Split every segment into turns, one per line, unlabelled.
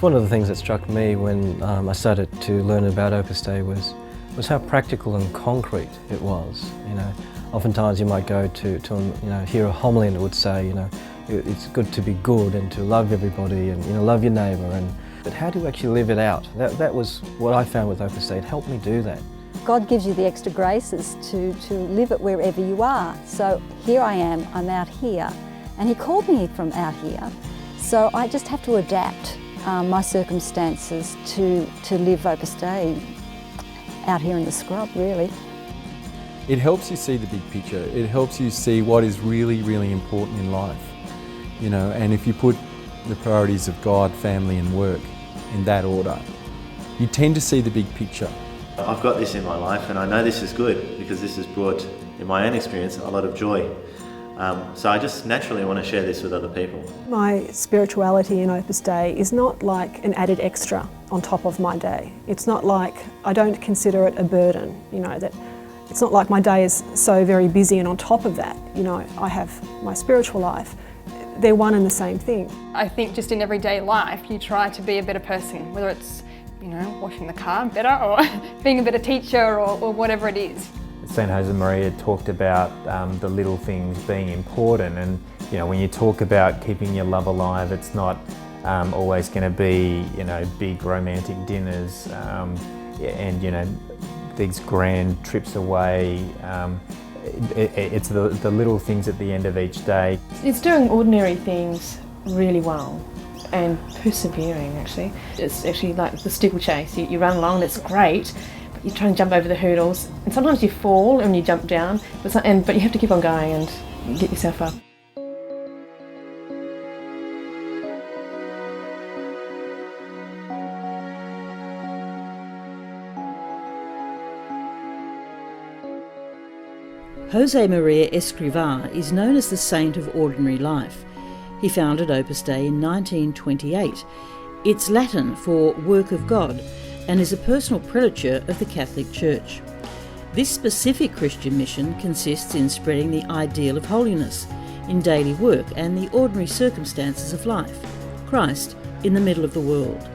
One of the things that struck me when I started to learn about Opus Dei was how practical and concrete it was. Oftentimes you might go to hear a homily and it would say, it's good to be good and to love everybody and love your neighbour. But how do you actually live it out? That was what I found with Opus Dei. It helped me do that.
God gives you the extra graces to live it wherever you are. So here I am, I'm out here, and He called me from out here. So I just have to adapt my circumstances to live Opus Dei out here in the scrub, really.
It helps you see the big picture. It helps you see what is really, really important in life. And if you put the priorities of God, family and work in that order, you tend to see the big picture.
I've got this in my life and I know this is good because this has brought, in my own experience, a lot of joy. So I just naturally want to share this with other people.
My spirituality in Opus Dei is not like an added extra on top of my day. It's not like, I don't consider it a burden, that it's not like my day is so very busy and on top of that, I have my spiritual life. They're one and the same thing.
I think just in everyday life you try to be a better person, whether it's washing the car better or being a better teacher or whatever it is.
St Josemaria talked about the little things being important, and when you talk about keeping your love alive, it's not always going to be big romantic dinners and these grand trips away. It's the little things at the end of each day.
It's doing ordinary things really well and persevering, actually. It's actually like the steeplechase. You run along and it's great, but you try and jump over the hurdles and sometimes you fall and you jump down, but you have to keep on going and get yourself up.
Josemaria Escriva is known as the saint of ordinary life. He founded Opus Dei in 1928. It's Latin for work of God and is a personal prelature of the Catholic Church. This specific Christian mission consists in spreading the ideal of holiness in daily work and the ordinary circumstances of life. Christ in the middle of the world.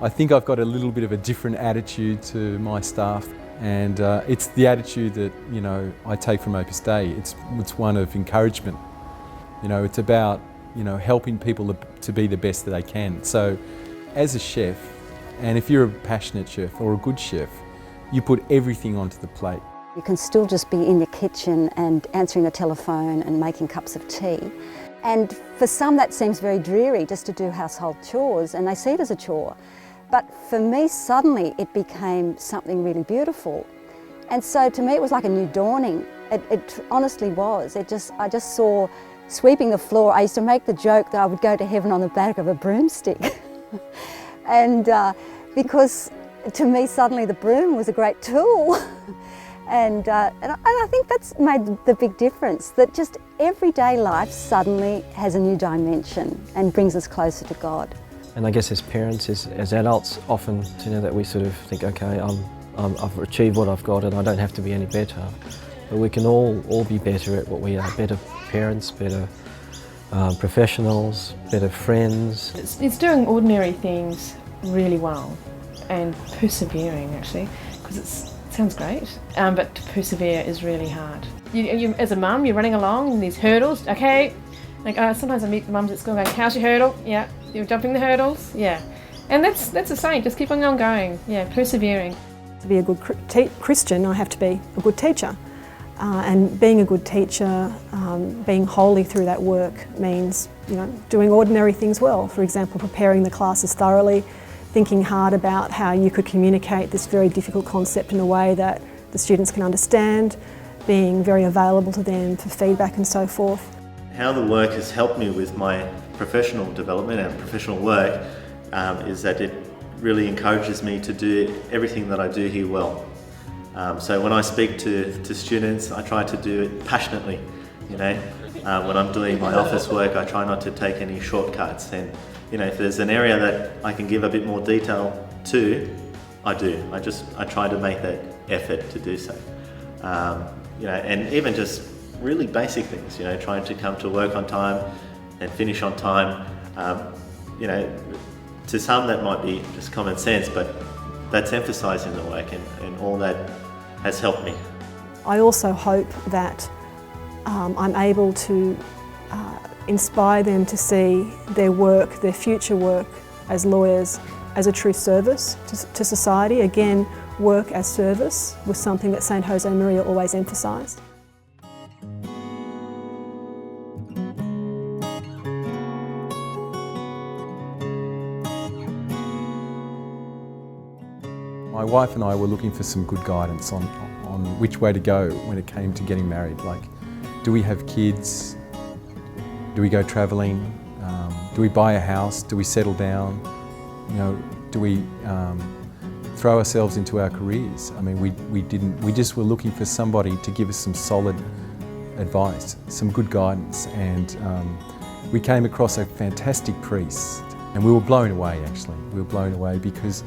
I think I've got a little bit of a different attitude to my staff, and it's the attitude that I take from Opus Dei. It's one of encouragement. It's about helping people to be the best that they can. So, as a chef, and if you're a passionate chef or a good chef, you put everything onto the plate.
You can still just be in your kitchen and answering the telephone and making cups of tea. And for some that seems very dreary, just to do household chores, and they see it as a chore. But for me, suddenly it became something really beautiful. And so to me it was like a new dawning. It honestly was. I just saw sweeping the floor. I used to make the joke that I would go to heaven on the back of a broomstick. And because to me suddenly the broom was a great tool. And I think that's made the big difference, that just everyday life suddenly has a new dimension and brings us closer to God.
And I guess as parents, as adults, often that we sort of think, okay, I've achieved what I've got and I don't have to be any better. But we can all be better at what we are, better parents, better professionals, better friends.
It's doing ordinary things really well and persevering, actually, because it sounds great, but to persevere is really hard. You, as a mum, you're running along in these hurdles, okay, like sometimes I meet the mums at school going, how's your hurdle? Yeah, you're jumping the hurdles? Yeah. And that's a saint, just keep on going, yeah, persevering.
To be a good Christian, I have to be a good teacher. And being a good teacher, being holy through that work means, doing ordinary things well. For example, preparing the classes thoroughly, thinking hard about how you could communicate this very difficult concept in a way that the students can understand, being very available to them for feedback and so forth.
How the work has helped me with my professional development and professional work is that it really encourages me to do everything that I do here well. So when I speak to students, I try to do it passionately, When I'm doing my office work, I try not to take any shortcuts, and if there's an area that I can give a bit more detail to, I do. I try to make that effort to do so. And even just really basic things, trying to come to work on time and finish on time. To some that might be just common sense, but that's emphasising the work, and all that has helped me.
I also hope that I'm able to inspire them to see their work, their future work as lawyers, as a true service to society. Again, work as service was something that St Josemaria always emphasised.
My wife and I were looking for some good guidance on which way to go when it came to getting married. Like, do we have kids? Do we go travelling? Do we buy a house? Do we settle down? Do we throw ourselves into our careers? I mean, we didn't. We just were looking for somebody to give us some solid advice, some good guidance, and we came across a fantastic priest, and we were blown away. Actually, we were blown away because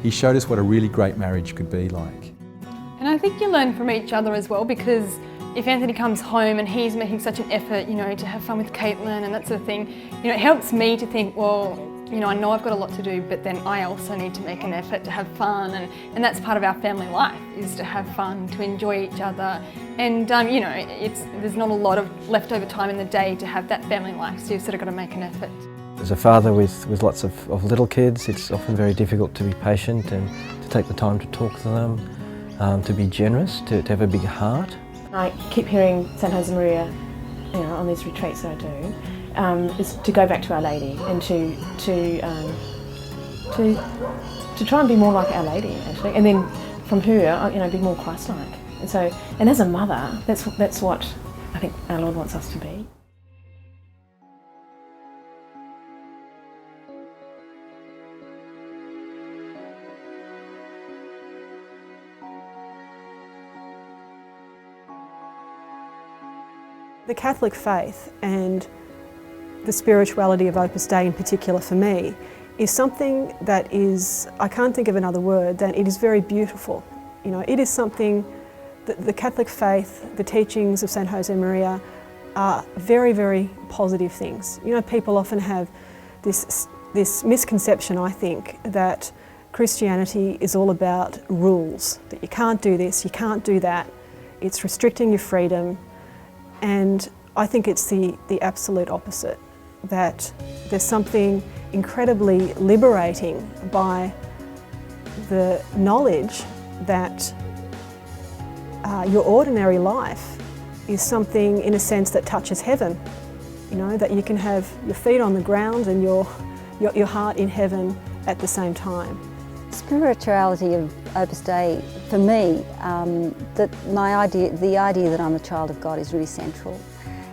he showed us what a really great marriage could be like.
And I think you learn from each other as well, because if Anthony comes home and he's making such an effort, to have fun with Caitlin and that sort of thing, it helps me to think, well, I know I've got a lot to do, but then I also need to make an effort to have fun, and that's part of our family life, is to have fun, to enjoy each other. And there's not a lot of leftover time in the day to have that family life, so you've sort of got to make an effort.
As a father with lots of little kids, it's often very difficult to be patient and to take the time to talk to them, to be generous, to have a big heart.
I keep hearing St Josemaria, on these retreats that I do, is to go back to Our Lady and to try and be more like Our Lady, actually, and then from her, be more Christ-like. And as a mother, that's what I think our Lord wants us to be.
The Catholic faith and the spirituality of Opus Dei in particular for me is something that is, I can't think of another word, than it is very beautiful. It is something that the Catholic faith, the teachings of St Josemaria are very, very positive things. People often have this misconception, I think, that Christianity is all about rules, that you can't do this, you can't do that, it's restricting your freedom. And I think it's the absolute opposite, that there's something incredibly liberating by the knowledge that your ordinary life is something, in a sense, that touches heaven. That you can have your feet on the ground and your heart in heaven at the same time.
Spirituality of Opus Dei, for me, the idea that I'm a child of God is really central,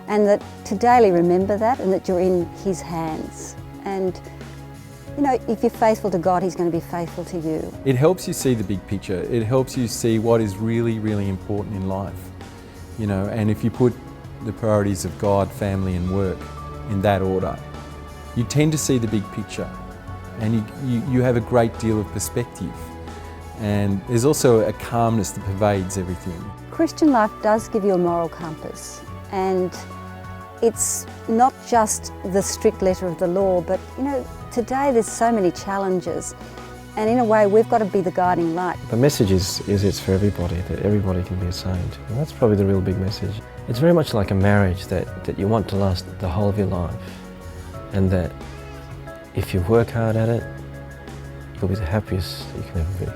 and that to daily remember that, and that you're in His hands, and if you're faithful to God, He's going to be faithful to you.
It helps you see the big picture. It helps you see what is really, really important in life, and if you put the priorities of God, family and work in that order, you tend to see the big picture. And you have a great deal of perspective. And there's also a calmness that pervades everything.
Christian life does give you a moral compass, and it's not just the strict letter of the law, but today there's so many challenges, and in a way we've got to be the guiding light.
The message is it's for everybody, that everybody can be a saint. And that's probably the real big message. It's very much like a marriage that you want to last the whole of your life, and that if you work hard at it, you'll be the happiest you can ever be.